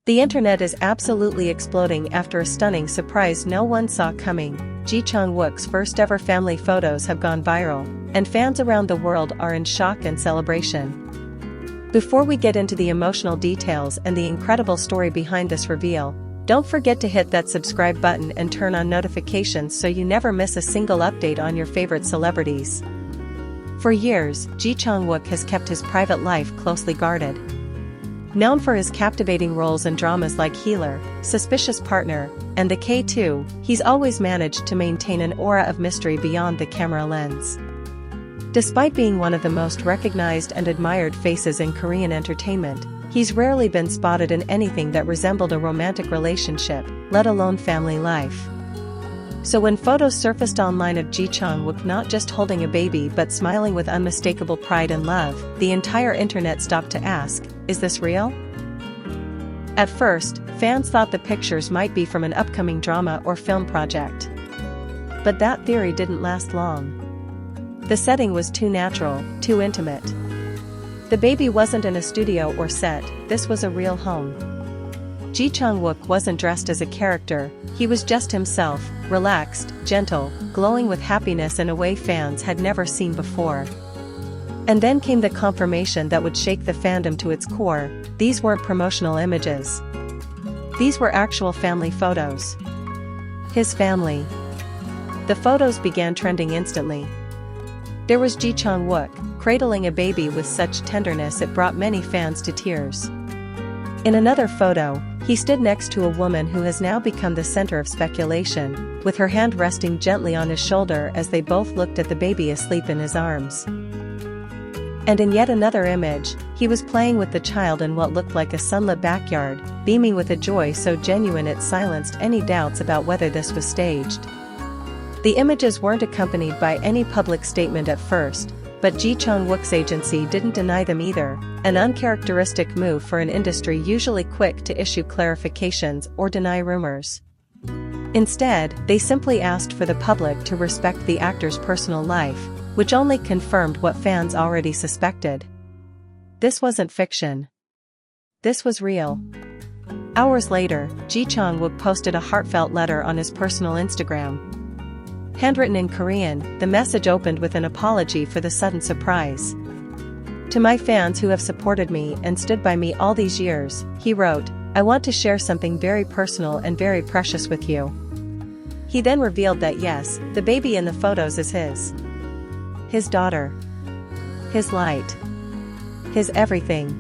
The internet is absolutely exploding after a stunning surprise no one saw coming. Chang Wook's first ever family photos have gone viral, and fans around the world are in shock and celebration. Before we get into the emotional details and the incredible story behind this reveal, don't forget to hit that subscribe button and turn on notifications so you never miss a single update on your favorite celebrities. For years, Chang Wook has kept his private life closely guarded. Known for his captivating roles in dramas like Healer, Suspicious Partner, and The K2, he's always managed to maintain an aura of mystery beyond the camera lens. Despite being one of the most recognized and admired faces in Korean entertainment, he's rarely been spotted in anything that resembled a romantic relationship, let alone family life. So when photos surfaced online of Chang Wook not just holding a baby but smiling with unmistakable pride and love, the entire internet stopped to ask, is this real? At first, fans thought the pictures might be from an upcoming drama or film project. But that theory didn't last long. The setting was too natural, too intimate. The baby wasn't in a studio or set, this was a real home. Chang Wook wasn't dressed as a character, he was just himself, relaxed, gentle, glowing with happiness in a way fans had never seen before. And then came the confirmation that would shake the fandom to its core: these weren't promotional images. These were actual family photos. His family. The photos began trending instantly. There was Chang Wook, cradling a baby with such tenderness it brought many fans to tears. In another photo, he stood next to a woman who has now become the center of speculation, with her hand resting gently on his shoulder as they both looked at the baby asleep in his arms. And in yet another image, he was playing with the child in what looked like a sunlit backyard, beaming with a joy so genuine it silenced any doubts about whether this was staged. The images weren't accompanied by any public statement at first, but Chang Wook's agency didn't deny them either, an uncharacteristic move for an industry usually quick to issue clarifications or deny rumors. Instead, they simply asked for the public to respect the actor's personal life, which only confirmed what fans already suspected. This wasn't fiction. This was real. Hours later, Chang Wook posted a heartfelt letter on his personal Instagram. Handwritten in Korean, the message opened with an apology for the sudden surprise. To my fans who have supported me and stood by me all these years, he wrote, I want to share something very personal and very precious with you. He then revealed that yes, the baby in the photos is his daughter. His light. His everything.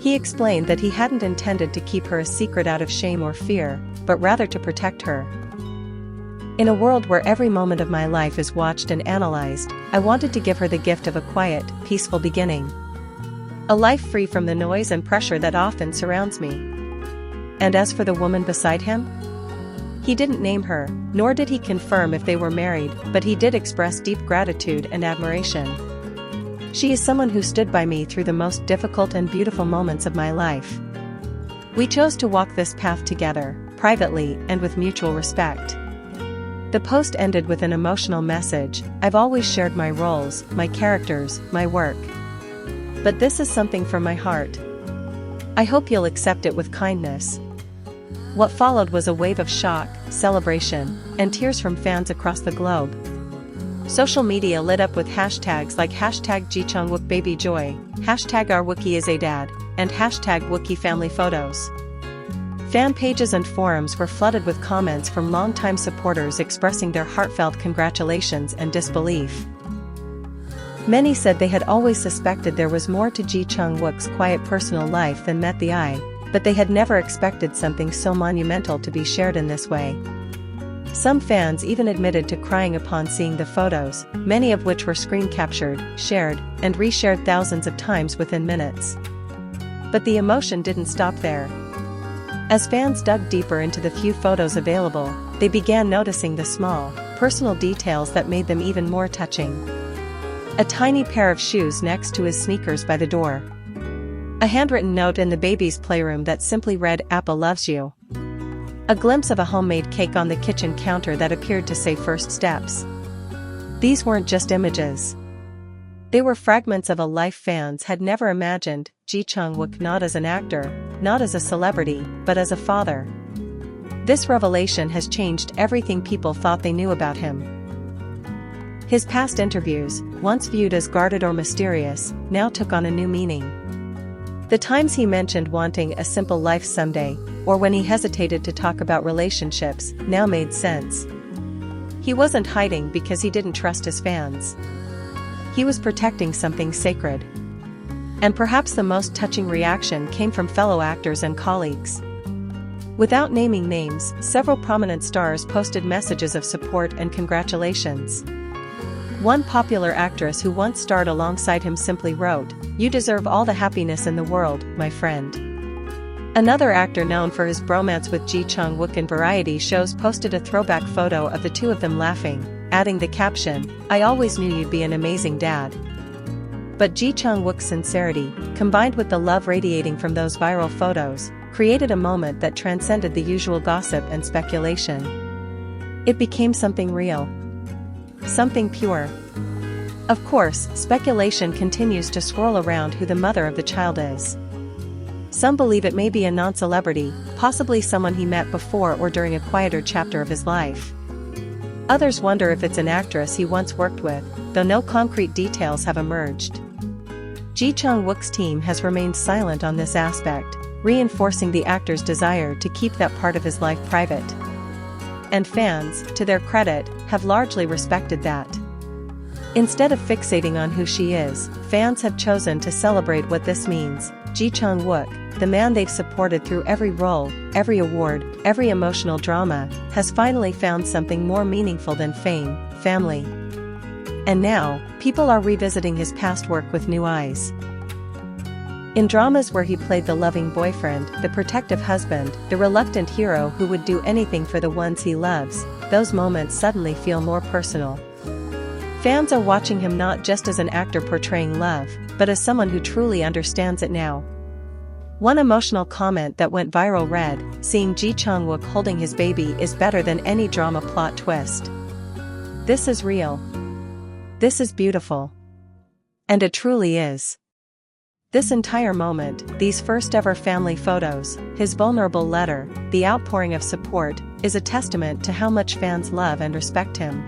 He explained that he hadn't intended to keep her a secret out of shame or fear, but rather to protect her. In a world where every moment of my life is watched and analyzed, I wanted to give her the gift of a quiet, peaceful beginning. A life free from the noise and pressure that often surrounds me. And as for the woman beside him? He didn't name her, nor did he confirm if they were married, but he did express deep gratitude and admiration. She is someone who stood by me through the most difficult and beautiful moments of my life. We chose to walk this path together, privately and with mutual respect. The post ended with an emotional message: I've always shared my roles, my characters, my work. But this is something from my heart. I hope you'll accept it with kindness. What followed was a wave of shock, celebration, and tears from fans across the globe. Social media lit up with hashtags like #JichangwookBabyJoy, #OurWookie and #WookieFamilyPhotos. Fan pages and forums were flooded with comments from longtime supporters expressing their heartfelt congratulations and disbelief. Many said they had always suspected there was more to Chang Wook's quiet personal life than met the eye, but they had never expected something so monumental to be shared in this way. Some fans even admitted to crying upon seeing the photos, many of which were screen captured, shared, and reshared thousands of times within minutes. But the emotion didn't stop there. As fans dug deeper into the few photos available, they began noticing the small, personal details that made them even more touching. A tiny pair of shoes next to his sneakers by the door. A handwritten note in the baby's playroom that simply read, "Appa loves you." A glimpse of a homemade cake on the kitchen counter that appeared to say first steps. These weren't just images. They were fragments of a life fans had never imagined, Ji Chang-wook not as an actor, not as a celebrity, but as a father. This revelation has changed everything people thought they knew about him. His past interviews, once viewed as guarded or mysterious, now took on a new meaning. The times he mentioned wanting a simple life someday, or when he hesitated to talk about relationships, now made sense. He wasn't hiding because he didn't trust his fans. He was protecting something sacred. And perhaps the most touching reaction came from fellow actors and colleagues. Without naming names, several prominent stars posted messages of support and congratulations. One popular actress who once starred alongside him simply wrote, "You deserve all the happiness in the world, my friend." Another actor known for his bromance with Ji Chang-wook in variety shows posted a throwback photo of the two of them laughing, adding the caption, "I always knew you'd be an amazing dad." But Ji Chang-wook's sincerity, combined with the love radiating from those viral photos, created a moment that transcended the usual gossip and speculation. It became something real. Something pure. Of course, speculation continues to swirl around who the mother of the child is. Some believe it may be a non-celebrity, possibly someone he met before or during a quieter chapter of his life. Others wonder if it's an actress he once worked with, though no concrete details have emerged. Ji Chang-wook's team has remained silent on this aspect, reinforcing the actor's desire to keep that part of his life private. And fans, to their credit, have largely respected that. Instead of fixating on who she is, fans have chosen to celebrate what this means. Ji Chang-wook, the man they've supported through every role, every award, every emotional drama, has finally found something more meaningful than fame, family. And now, people are revisiting his past work with new eyes. In dramas where he played the loving boyfriend, the protective husband, the reluctant hero who would do anything for the ones he loves, those moments suddenly feel more personal. Fans are watching him not just as an actor portraying love, but as someone who truly understands it now. One emotional comment that went viral read, "Seeing Ji Chang-wook holding his baby is better than any drama plot twist. This is real. This is beautiful." And it truly is. This entire moment, these first-ever family photos, his vulnerable letter, the outpouring of support, is a testament to how much fans love and respect him.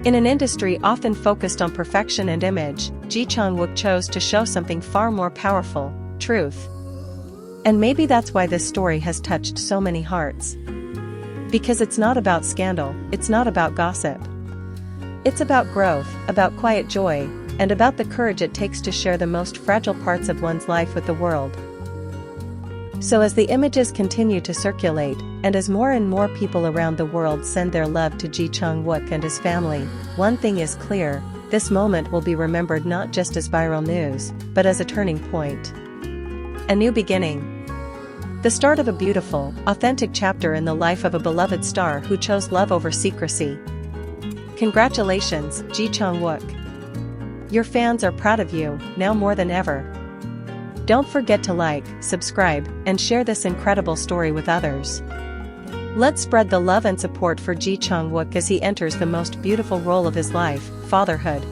In an industry often focused on perfection and image, Ji Chang-wook chose to show something far more powerful, truth. And maybe that's why this story has touched so many hearts. Because it's not about scandal, it's not about gossip. It's about growth, about quiet joy, and about the courage it takes to share the most fragile parts of one's life with the world. So as the images continue to circulate, and as more and more people around the world send their love to Ji Chang-wook and his family, one thing is clear, this moment will be remembered not just as viral news, but as a turning point. A new beginning. The start of a beautiful, authentic chapter in the life of a beloved star who chose love over secrecy. Congratulations, Ji Chang-wook. Your fans are proud of you, now more than ever. Don't forget to like, subscribe, and share this incredible story with others. Let's spread the love and support for Ji Chang-wook as he enters the most beautiful role of his life, fatherhood.